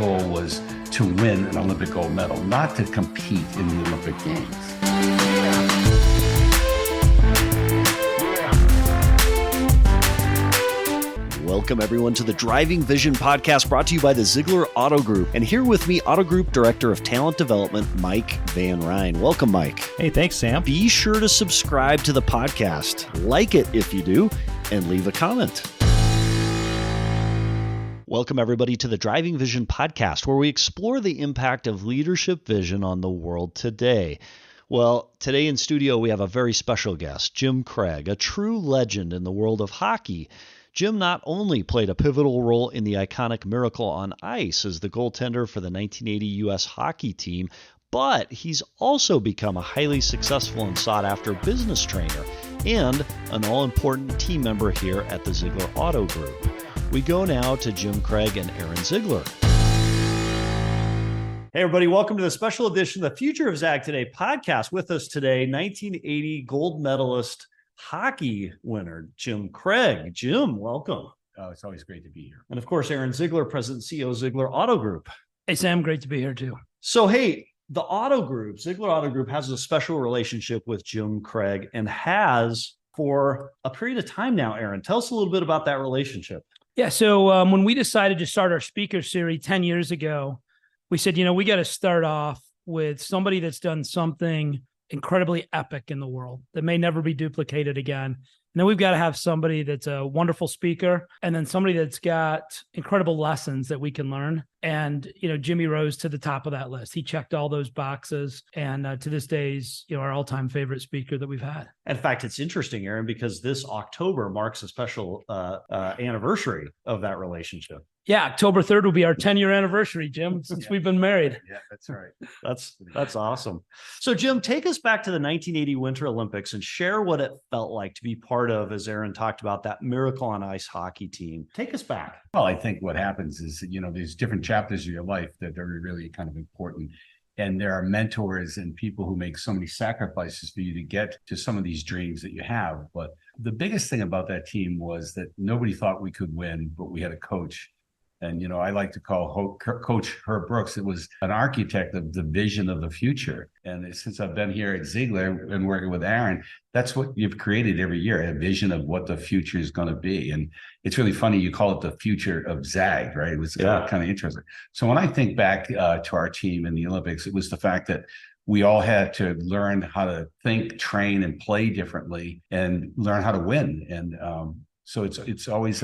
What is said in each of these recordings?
goal was to win an Olympic gold medal, not to compete in the Olympic Games. Welcome, everyone, to the Driving Vision podcast brought to you by the Zeigler Auto Group. And here with me, Auto Group Director of Talent Development, Mike Van Ryn. Welcome, Mike. Hey, thanks, Sam. Be sure to subscribe to the podcast, like it if you do, and leave a comment. Welcome, everybody, to the Driving Vision podcast, where we explore the impact of leadership vision on the world today. Well, today in studio, we have a very special guest, Jim Craig, a true legend in the world of hockey. Jim not only played a pivotal role in the iconic Miracle on Ice as the goaltender for the 1980 U.S. hockey team, but he's also become a highly successful and sought-after business trainer and an all-important team member here at the Zeigler Auto Group. We go now to Jim Craig and Aaron Zeigler. Hey, everybody. Welcome to the special edition of the Future of Zag Today podcast. With us today, 1980 gold medalist hockey winner, Jim Craig. Jim, welcome. Oh, it's always great to be here. And of course, Aaron Zeigler, President and CEO of Zeigler Auto Group. Hey, Sam, great to be here too. So, hey, the Auto Group, Zeigler Auto Group has a special relationship with Jim Craig and has for a period of time now. Aaron, tell us a little bit about that relationship. Yeah, so when we decided to start our speaker series 10 years ago, we said, we got to start off with somebody that's done something incredibly epic in the world that may never be duplicated again. And then we've got to have somebody that's a wonderful speaker and then somebody that's got incredible lessons that we can learn. And, Jimmy rose to the top of that list. He checked all those boxes. And to this day, is, our all-time favorite speaker that we've had. In fact, it's interesting, Aaron, because this October marks a special anniversary of that relationship. Yeah, October 3rd will be our 10-year anniversary, Jim, since we've been married. Yeah, that's right. That's awesome. So, Jim, take us back to the 1980 Winter Olympics and share what it felt like to be part of, as Aaron talked about, that Miracle on Ice hockey team. Take us back. Well, I think what happens is, there's different chapters of your life that are really kind of important. And there are mentors and people who make so many sacrifices for you to get to some of these dreams that you have. But the biggest thing about that team was that nobody thought we could win, but we had a coach. And, I like to call Coach Herb Brooks. It was an architect of the vision of the future. And since I've been here at Zeigler and working with Aaron, that's what you've created every year, a vision of what the future is going to be. And it's really funny. You call it the future of Zag, right? It was kind of interesting. So when I think back to our team in the Olympics, it was the fact that we all had to learn how to think, train, and play differently and learn how to win. And so it's always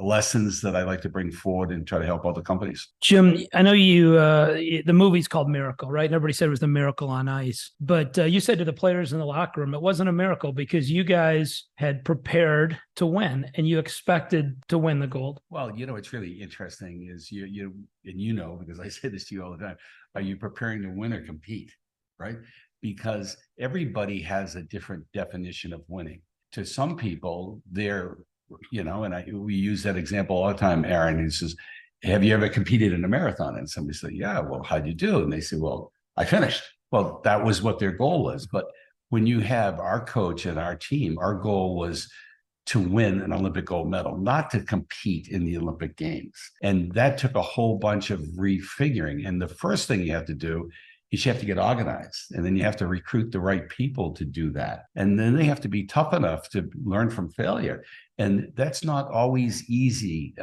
lessons that I like to bring forward and try to help other companies. Jim, I know you, the movie's called Miracle, right? And everybody said it was the Miracle on Ice. But you said to the players in the locker room, it wasn't a miracle because you guys had prepared to win and you expected to win the gold. Well, it's really interesting is you because I say this to you all the time, are you preparing to win or compete, right? Because everybody has a different definition of winning. To some people, they're we use that example all the time, Aaron. He says, have you ever competed in a marathon? And somebody said, yeah, well, how'd you do? And they say, well, I finished. Well, that was what their goal was. But when you have our coach and our team, our goal was to win an Olympic gold medal, not to compete in the Olympic Games. And that took a whole bunch of refiguring. And the first thing you have to do is you have to get organized, and then you have to recruit the right people to do that. And then they have to be tough enough to learn from failure. And that's not always easy,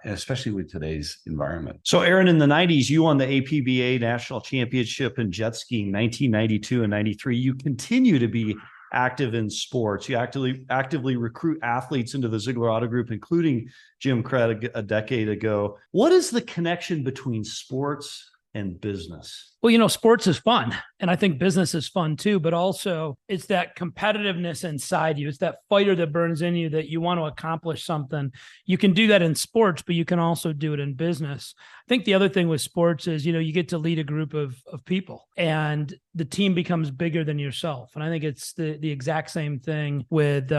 especially with today's environment. So, Aaron, in the 90s, you won the APBA National Championship in jet skiing, 1992 and 93. You continue to be active in sports. You actively recruit athletes into the Zeigler Auto Group, including Jim Craig a decade ago. What is the connection between sports and business? Well, sports is fun. And I think business is fun too, but also it's that competitiveness inside you. It's that fighter that burns in you that you want to accomplish something. You can do that in sports, but you can also do it in business. I think the other thing with sports is, you get to lead a group of people and the team becomes bigger than yourself. And I think it's the exact same thing with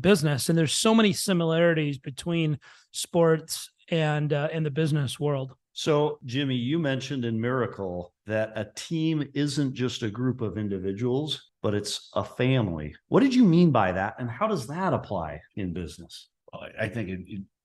business. And there's so many similarities between sports and the business world. So, Jimmy, you mentioned in Miracle that a team isn't just a group of individuals, but it's a family. What did you mean by that? And how does that apply in business? Well, I think,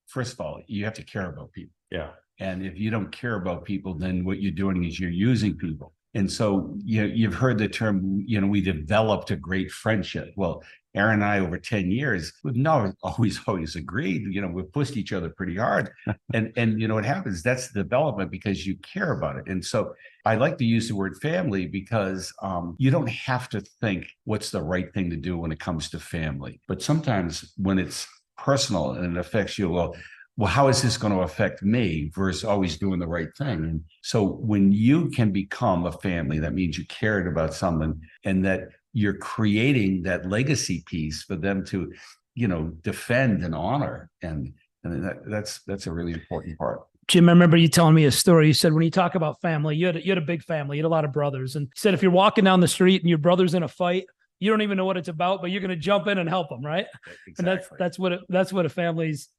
first of all, you have to care about people. Yeah. And if you don't care about people, then what you're doing is you're using people. And so you've heard the term, we developed a great friendship. Well, Aaron and I, over 10 years, we've not always agreed. We've pushed each other pretty hard. And what happens, that's development because you care about it. And so I like to use the word family because you don't have to think what's the right thing to do when it comes to family. But sometimes when it's personal and it affects you, well, how is this going to affect me versus always doing the right thing? And so when you can become a family, that means you cared about someone and that you're creating that legacy piece for them to, defend and honor. And that's a really important part. Jim, I remember you telling me a story. You said when you talk about family, you had a big family, you had a lot of brothers. And you said if you're walking down the street and your brother's in a fight, you don't even know what it's about, but you're going to jump in and help them, right? Exactly. And that's what families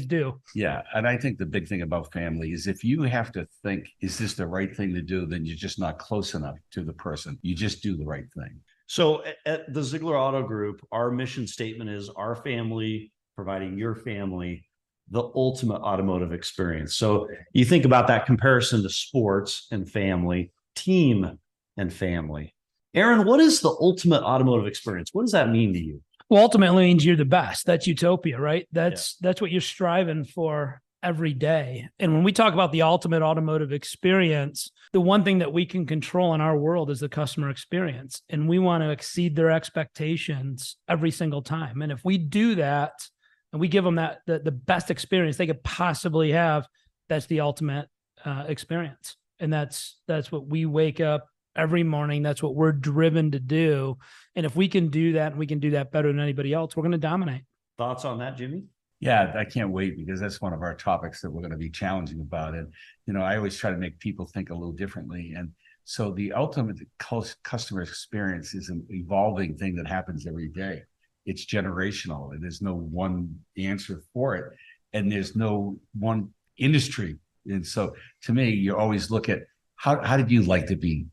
do. Yeah, and I think the big thing about family is if you have to think, is this the right thing to do? Then you're just not close enough to the person. You just do the right thing. So at the Zeigler Auto Group, our mission statement is our family providing your family the ultimate automotive experience. So you think about that comparison to sports and family, team and family. Aaron, what is the ultimate automotive experience? What does that mean to you? Well, ultimately means you're the best. That's utopia, right? That's what you're striving for every day. And when we talk about the ultimate automotive experience, the one thing that we can control in our world is the customer experience. And we want to exceed their expectations every single time. And if we do that and we give them the best experience they could possibly have, that's the ultimate experience. And that's what we wake up every morning. That's what we're driven to do. And if we can do that, and we can do that better than anybody else, we're going to dominate. Thoughts on that, Jimmy? Yeah, I can't wait because that's one of our topics that we're going to be challenging about it. I always try to make people think a little differently. And so the ultimate customer experience is an evolving thing that happens every day. It's generational and there's no one answer for it. And there's no one industry. And so to me, you always look at how did you like to be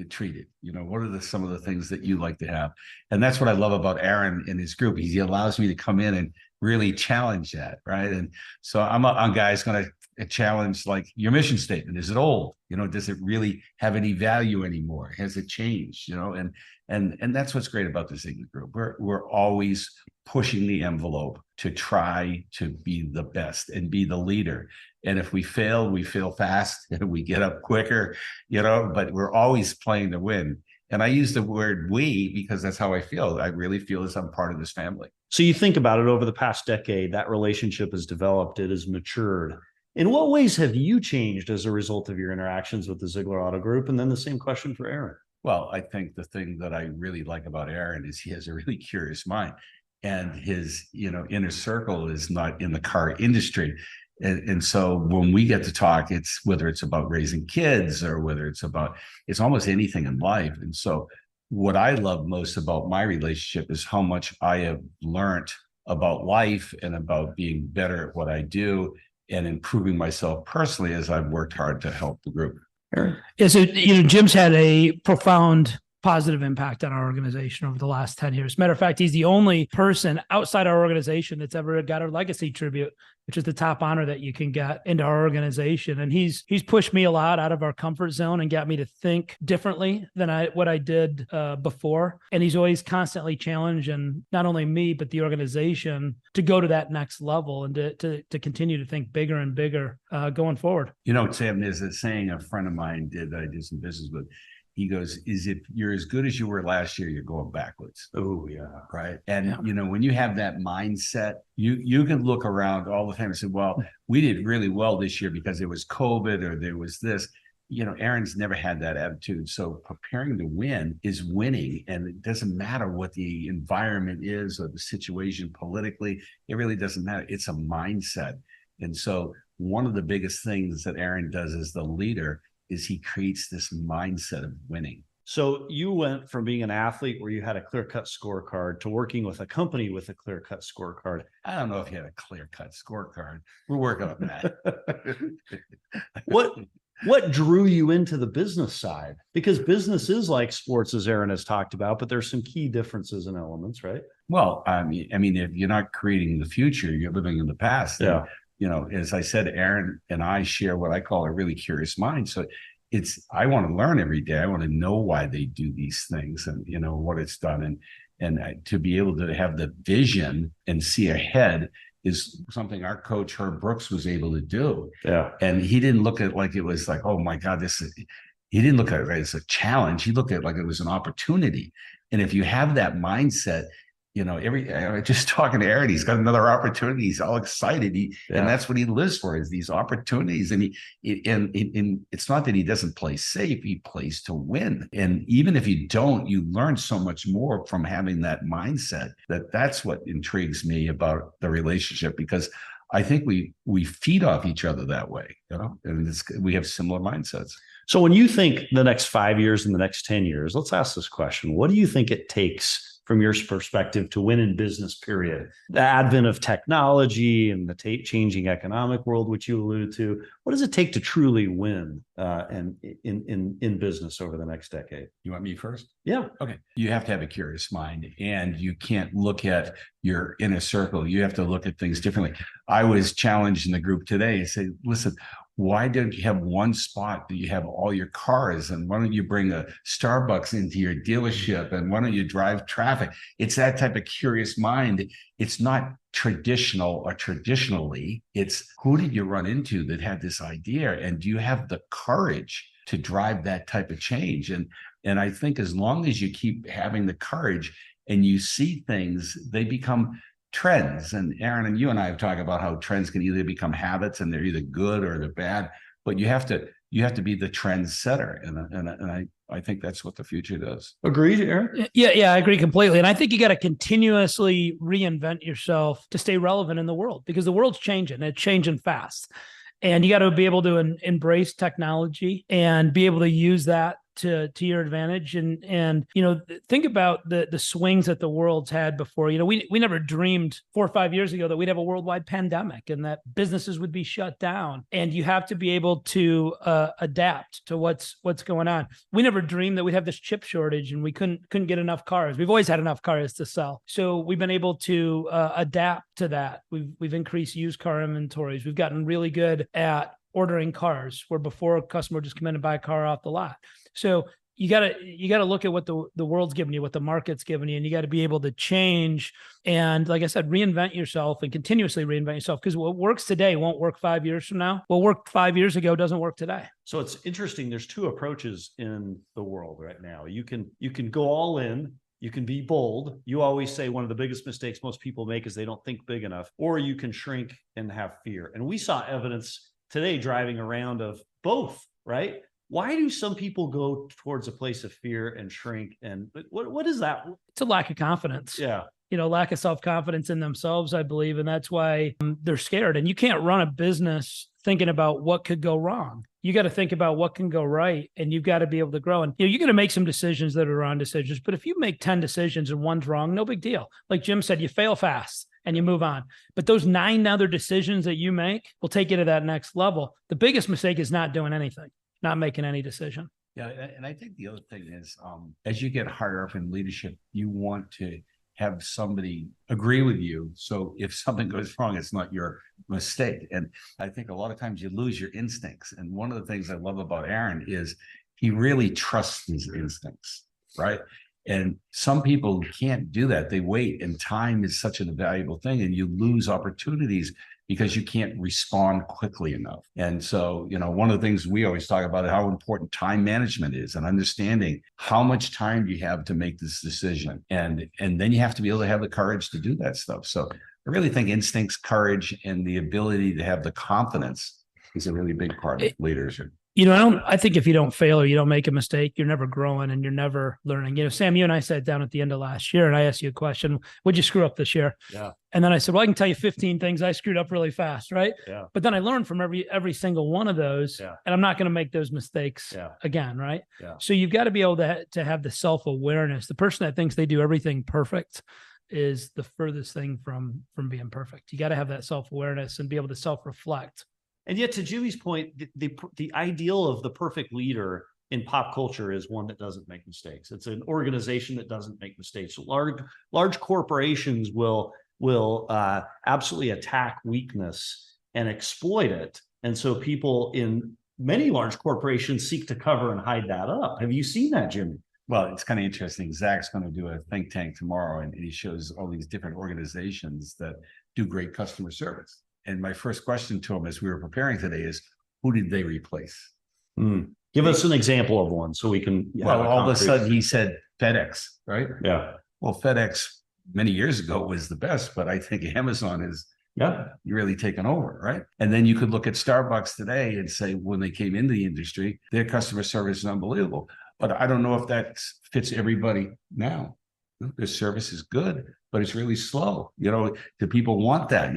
treated? What are some of the things that you like to have? And that's what I love about Aaron and his group. He allows me to come in and really challenge that, right? And so I'm a guy's going to challenge like your mission statement. Is it old? Does it really have any value anymore? Has it changed? And that's what's great about the Zeigler Group. We're always pushing the envelope to try to be the best and be the leader. And if we fail fast and we get up quicker, but we're always playing to win. And I use the word we because that's how I feel. I really feel as I'm part of this family. So you think about it over the past decade, that relationship has developed, it has matured. In what ways have you changed as a result of your interactions with the Zeigler Auto Group? And then the same question for Aaron. Well, I think the thing that I really like about Aaron is he has a really curious mind. And his, inner circle is not in the car industry. And so when we get to talk, it's whether it's about raising kids or whether it's almost anything in life. And so what I love most about my relationship is how much I have learned about life and about being better at what I do and improving myself personally as I've worked hard to help the group. Aaron? Yeah, so, Jim's had a profound positive impact on our organization over the last 10 years. Matter of fact, he's the only person outside our organization that's ever got a legacy tribute, which is the top honor that you can get into our organization. And he's pushed me a lot out of our comfort zone and got me to think differently than what I did before. And he's always constantly challenging not only me, but the organization to go to that next level and to continue to think bigger and bigger going forward. Sam, there's a saying a friend of mine I did some business with. He goes, if you're as good as you were last year, you're going backwards. Oh, yeah. Right. And, when you have that mindset, you can look around all the time and say, well, we did really well this year because there was COVID or there was this. Aaron's never had that attitude. So preparing to win is winning. And it doesn't matter what the environment is or the situation politically. It really doesn't matter. It's a mindset. And so one of the biggest things that Aaron does as the leader is he creates this mindset of winning. So you went from being an athlete where you had a clear-cut scorecard to working with a company with a clear-cut scorecard. I don't know if you had a clear-cut scorecard. We're working on that. What drew you into the business side? Because business is like sports, as Aaron has talked about, but there's some key differences and elements, right? Well, I mean, if you're not creating the future, you're living in the past. Yeah. as I said, Aaron and I share what I call a really curious mind. So I want to learn every day. I want to know why they do these things and, what it's done. And to be able to have the vision and see ahead is something our coach, Herb Brooks, was able to do. Yeah. And he didn't look at it like it was like, oh my God, he didn't look at it as a challenge. He looked at it like it was an opportunity. And if you have that mindset, just talking to Aaron, he's got another opportunity. He's all excited. And that's what he lives for, is these opportunities. And it's not that he doesn't play safe. He plays to win. And even if you don't, you learn so much more from having that mindset. That's what intrigues me about the relationship, because I think we feed off each other that way, and we have similar mindsets. So when you think the next 5 years and the next 10 years, let's ask this question. What do you think it takes from your perspective to win in business, period? The advent of technology and the changing economic world, which you alluded to, what does it take to truly win in business over the next decade? You want me first? Yeah. Okay. You have to have a curious mind, and you can't look at your inner circle. You have to look at things differently. I was challenged in the group today and say, listen, why don't you have one spot that you have all your cars? And why don't you bring a Starbucks into your dealership? And why don't you drive traffic? It's that type of curious mind. It's not traditional or traditionally. It's who did you run into that had this idea? And do you have the courage to drive that type of change? And I think as long as you keep having the courage and you see things, they become trends. And Aaron and you and I have talked about how trends can either become habits, and they're either good or they're bad, but you have to be the trend setter. And I think that's what the future does. Agreed, Aaron? Yeah, I agree completely. And I think you got to continuously reinvent yourself to stay relevant in the world, because the world's changing. It's changing fast. And you got to be able to embrace technology and be able to use that to your advantage. And think about the swings that the world's had before. We never dreamed 4 or 5 years ago that we'd have a worldwide pandemic and that businesses would be shut down. And you have to be able to adapt to what's going on. We never dreamed that we'd have this chip shortage and we couldn't get enough cars. We've always had enough cars to sell. So we've been able to adapt to that. We've increased used car inventories. We've gotten really good at ordering cars, where before a customer just come in and buy a car off the lot. So you gotta look at what the world's giving you, what the market's giving you, and you got to be able to change. And like I said, reinvent yourself and continuously reinvent yourself, because what works today won't work 5 years from now. What worked 5 years ago doesn't work today. So it's interesting. There's two approaches in the world right now. You can go all in. You can be bold. You always say one of the biggest mistakes most people make is they don't think big enough, or you can shrink and have fear. And we saw evidence today driving around of both, right? Why do some people go towards a place of fear and shrink? And what is that? It's a lack of confidence. Yeah. Lack of self-confidence in themselves, I believe. And that's why they're scared. And you can't run a business thinking about what could go wrong. You got to think about what can go right, and you've got to be able to grow. And you're going to make some decisions that are wrong decisions. But if you make 10 decisions and one's wrong, no big deal. Like Jim said, you fail fast and you move on. But those 9 other decisions that you make will take you to that next level. The biggest mistake is not doing anything, not making any decision. Yeah. And I think the other thing is, as you get higher up in leadership, you want to have somebody agree with you. So if something goes wrong, it's not your mistake. And I think a lot of times you lose your instincts. And one of the things I love about Aaron is he really trusts his instincts, right? And some people can't do that. They wait, and time is such an invaluable thing, and you lose opportunities because you can't respond quickly enough. And so, one of the things we always talk about is how important time management is, and understanding how much time you have to make this decision. And then you have to be able to have the courage to do that stuff. So I really think instincts, courage, and the ability to have the confidence is a really big part of leadership. I think if you don't fail or you don't make a mistake, you're never growing and you're never learning. Sam, you and I sat down at the end of last year and I asked you a question. What'd you screw up this year? Yeah. And then I said, well, I can tell you 15 things I screwed up really fast. Right. Yeah. But then I learned from every single one of those, and I'm not going to make those mistakes again. Right. Yeah. So you've got to be able to have the self-awareness. The person that thinks they do everything perfect is the furthest thing from being perfect. You got to have that self-awareness and be able to self-reflect. And yet, to Jimmy's point, the ideal of the perfect leader in pop culture is one that doesn't make mistakes. It's an organization that doesn't make mistakes. Large corporations will absolutely attack weakness and exploit it. And so people in many large corporations seek to cover and hide that up. Have you seen that, Jimmy? Well, it's kind of interesting. Zach's going to do a think tank tomorrow, and he shows all these different organizations that do great customer service. And my first question to him as we were preparing today is, who did they replace? Give us an example of one so we can. Well, all of a sudden he said FedEx, right? Yeah. Well, FedEx many years ago was the best, but I think Amazon is really taken over, right? And then you could look at Starbucks today and say, when they came into the industry, their customer service is unbelievable. But I don't know if that fits everybody now. Their service is good, but it's really slow. Do people want that?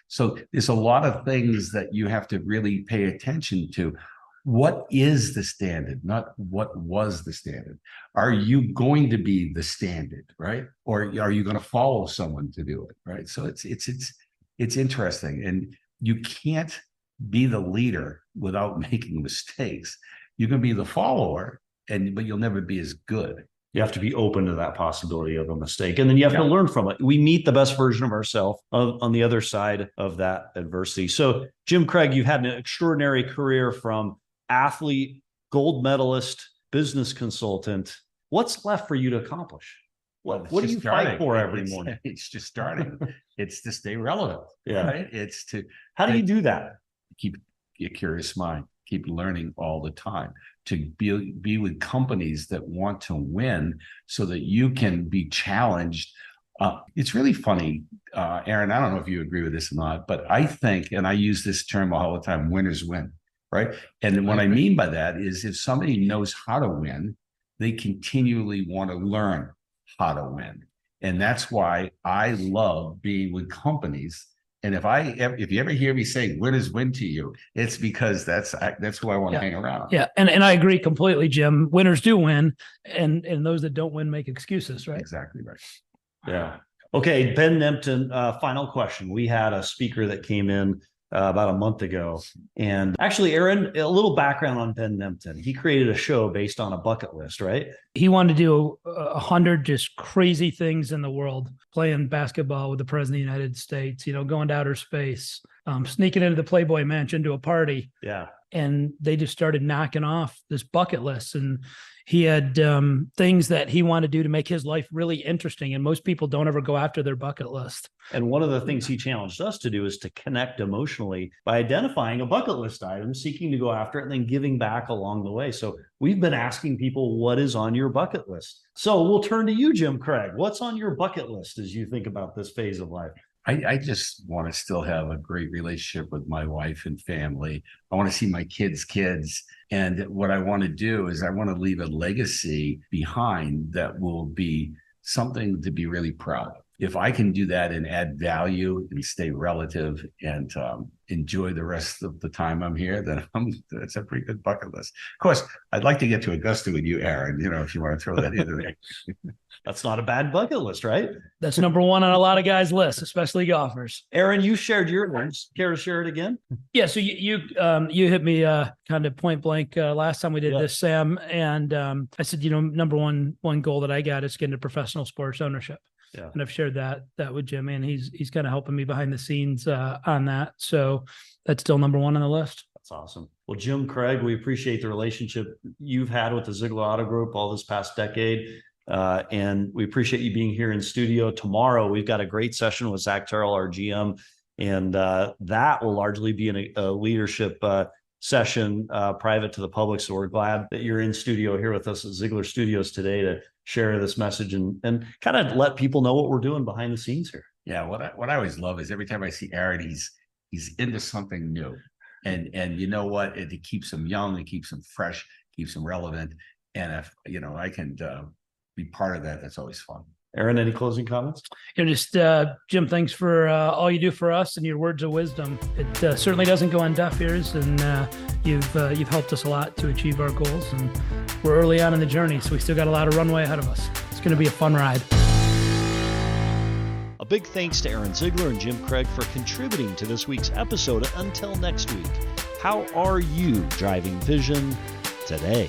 So there's a lot of things that you have to really pay attention to. What is the standard, not what was the standard? Are you going to be the standard, right? Or are you going to follow someone to do it, right? So it's interesting, and you can't be the leader without making mistakes. You can be the follower, but you'll never be as good. You have to be open to that possibility of a mistake, and then you have to learn from it. We meet the best version of ourselves on the other side of that adversity. So, Jim Craig, you've had an extraordinary career from athlete, gold medalist, business consultant. What's left for you to accomplish? What do you fight for every morning? It's just starting. It's to stay relevant. Yeah. Right? It's to how do you do that? Keep a curious mind, keep learning all the time, to be with companies that want to win so that you can be challenged. It's really funny, Aaron, I don't know if you agree with this or not, but I think, and I use this term all the time, winners win. Right. And what I mean by that is if somebody knows how to win, they continually want to learn how to win. And that's why I love being with companies. And if you ever hear me say winners win to you, it's because that's who I want to hang around. Yeah. And I agree completely, Jim. Winners do win, and those that don't win make excuses, right? Exactly right. Yeah. Okay. Ben Nempton, final question. We had a speaker that came in about a month ago. And actually, Aaron, a little background on Ben Nempton. He created a show based on a bucket list, right? He wanted to do 100 just crazy things in the world, playing basketball with the president of the United States, going to outer space, sneaking into the Playboy Mansion to a party. Yeah. And they just started knocking off this bucket list. And he had things that he wanted to do to make his life really interesting. And most people don't ever go after their bucket list. And one of the things he challenged us to do is to connect emotionally by identifying a bucket list item, seeking to go after it, and then giving back along the way. So we've been asking people, what is on your bucket list? So we'll turn to you, Jim Craig. What's on your bucket list as you think about this phase of life? I just want to still have a great relationship with my wife and family. I want to see my kids' kids. And what I want to do is I want to leave a legacy behind that will be something to be really proud of. If I can do that and add value and stay relative and enjoy the rest of the time I'm here, then that's a pretty good bucket list. Of course, I'd like to get to Augusta with you, Aaron, if you want to throw that into there. That's not a bad bucket list, right? That's number one on a lot of guys' lists, especially golfers. Aaron, you shared your list. Care to share it again? Yeah. So you hit me kind of point blank last time we did this, Sam, and I said, number one goal that I got is getting to professional sports ownership. Yeah. And I've shared that with Jim, and he's kind of helping me behind the scenes on that. So that's still number one on the list. That's awesome. Well, Jim Craig, we appreciate the relationship you've had with the Zeigler Auto Group all this past decade. And we appreciate you being here in studio. Tomorrow, we've got a great session with Zach Terrell, our GM, and that will largely be a leadership session private to the public. So we're glad that you're in studio here with us at Zeigler Studios today to share this message and kind of let people know what we're doing behind the scenes here. Yeah, what I always love is every time I see Aaron, he's into something new, and you know what? It keeps him young, it keeps him fresh, keeps him relevant, and if I can be part of that, that's always fun. Aaron, any closing comments? Just Jim, thanks for all you do for us and your words of wisdom. It certainly doesn't go on deaf ears, and you've helped us a lot to achieve our goals. And we're early on in the journey, so we still got a lot of runway ahead of us. It's going to be a fun ride. A big thanks to Aaron Zeigler and Jim Craig for contributing to this week's episode. Until next week, how are you driving vision today?